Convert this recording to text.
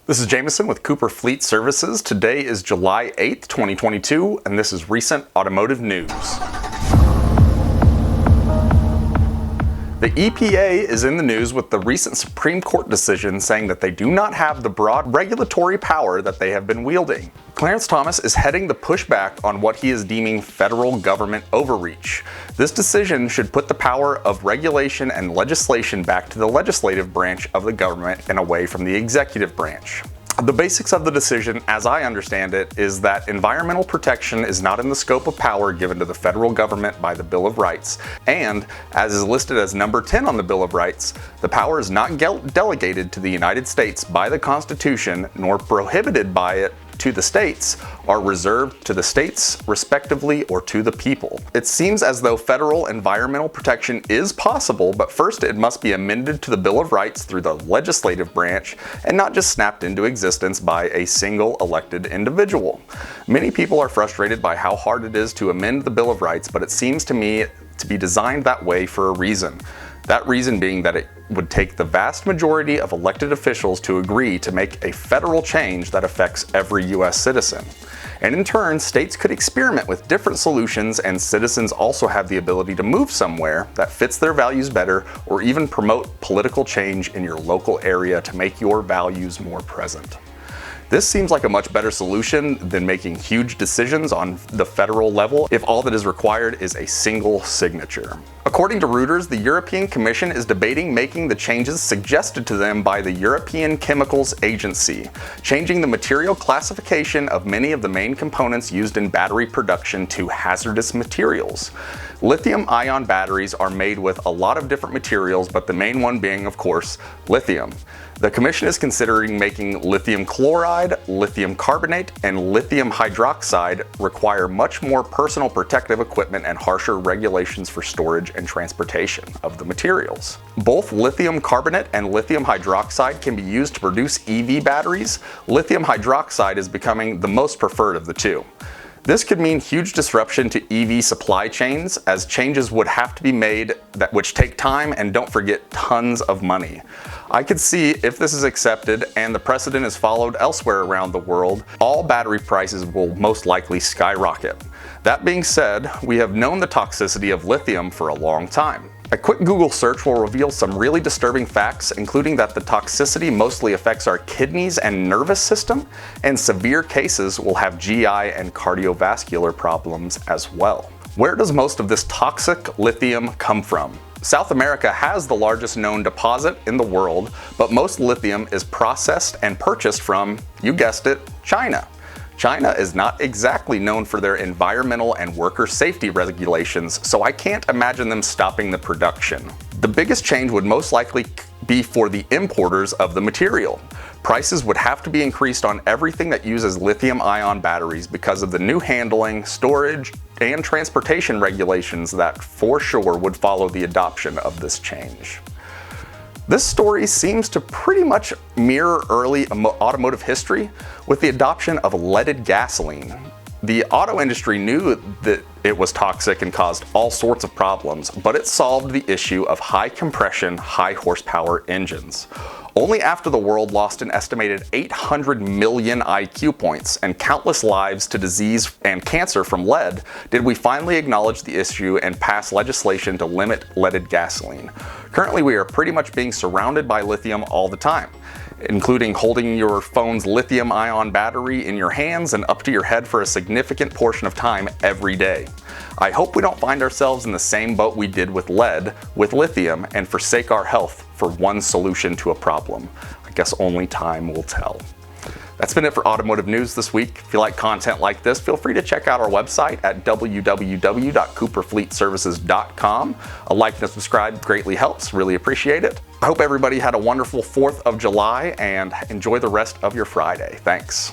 This is Jameson with Cooper Fleet Services. Today is July 8th, 2022, and this is recent automotive news. The EPA is in the news with the recent Supreme Court decision saying that they do not have the broad regulatory power that they have been wielding. Clarence Thomas is heading the pushback on what he is deeming federal government overreach. This decision should put the power of regulation and legislation back to the legislative branch of the government and away from the executive branch. The basics of the decision, as I understand it, is that environmental protection is not in the scope of power given to the federal government by the Bill of Rights, and, as is listed as number 10 on the Bill of Rights, the power is not delegated to the United States by the Constitution, nor prohibited by it to the states, are reserved to the states, respectively, or to the people. It seems as though federal environmental protection is possible, but first it must be amended to the Bill of Rights through the legislative branch and not just snapped into existence by a single elected individual. Many people are frustrated by how hard it is to amend the Bill of Rights, but it seems to me to be designed that way for a reason. That reason being that it would take the vast majority of elected officials to agree to make a federal change that affects every US citizen. And in turn, states could experiment with different solutions, and citizens also have the ability to move somewhere that fits their values better, or even promote political change in your local area to make your values more present. This seems like a much better solution than making huge decisions on the federal level if all that is required is a single signature. According to Reuters, the European Commission is debating making the changes suggested to them by the European Chemicals Agency, changing the material classification of many of the main components used in battery production to hazardous materials. Lithium-ion batteries are made with a lot of different materials, but the main one being, of course, lithium. The Commission is considering making lithium chloride, lithium carbonate, and lithium hydroxide require much more personal protective equipment and harsher regulations for storage and transportation of the materials. Both lithium carbonate and lithium hydroxide can be used to produce EV batteries. Lithium hydroxide is becoming the most preferred of the two. This could mean huge disruption to EV supply chains, as changes would have to be made which take time and, don't forget, tons of money. I could see, if this is accepted and the precedent is followed elsewhere around the world, all battery prices will most likely skyrocket. That being said, we have known the toxicity of lithium for a long time. A quick Google search will reveal some really disturbing facts, including that the toxicity mostly affects our kidneys and nervous system, and severe cases will have GI and cardiovascular problems as well. Where does most of this toxic lithium come from? South America has the largest known deposit in the world, but most lithium is processed and purchased from, you guessed it, China. China is not exactly known for their environmental and worker safety regulations, so I can't imagine them stopping the production. The biggest change would most likely be for the importers of the material. Prices would have to be increased on everything that uses lithium-ion batteries because of the new handling, storage, and transportation regulations that for sure would follow the adoption of this change. This story seems to pretty much mirror early automotive history with the adoption of leaded gasoline. The auto industry knew that it was toxic and caused all sorts of problems, but it solved the issue of high compression, high horsepower engines. Only after the world lost an estimated 800 million IQ points and countless lives to disease and cancer from lead did we finally acknowledge the issue and pass legislation to limit leaded gasoline. Currently, we are pretty much being surrounded by lithium all the time, including holding your phone's lithium-ion battery in your hands and up to your head for a significant portion of time every day. I hope we don't find ourselves in the same boat we did with lead with lithium and forsake our health for one solution to a problem. I guess only time will tell. That's been it for automotive news this week. If you like content like this, feel free to check out our website at www.cooperfleetservices.com. A like and subscribe greatly helps, really appreciate it. I hope everybody had a wonderful 4th of July and enjoy the rest of your Friday. Thanks.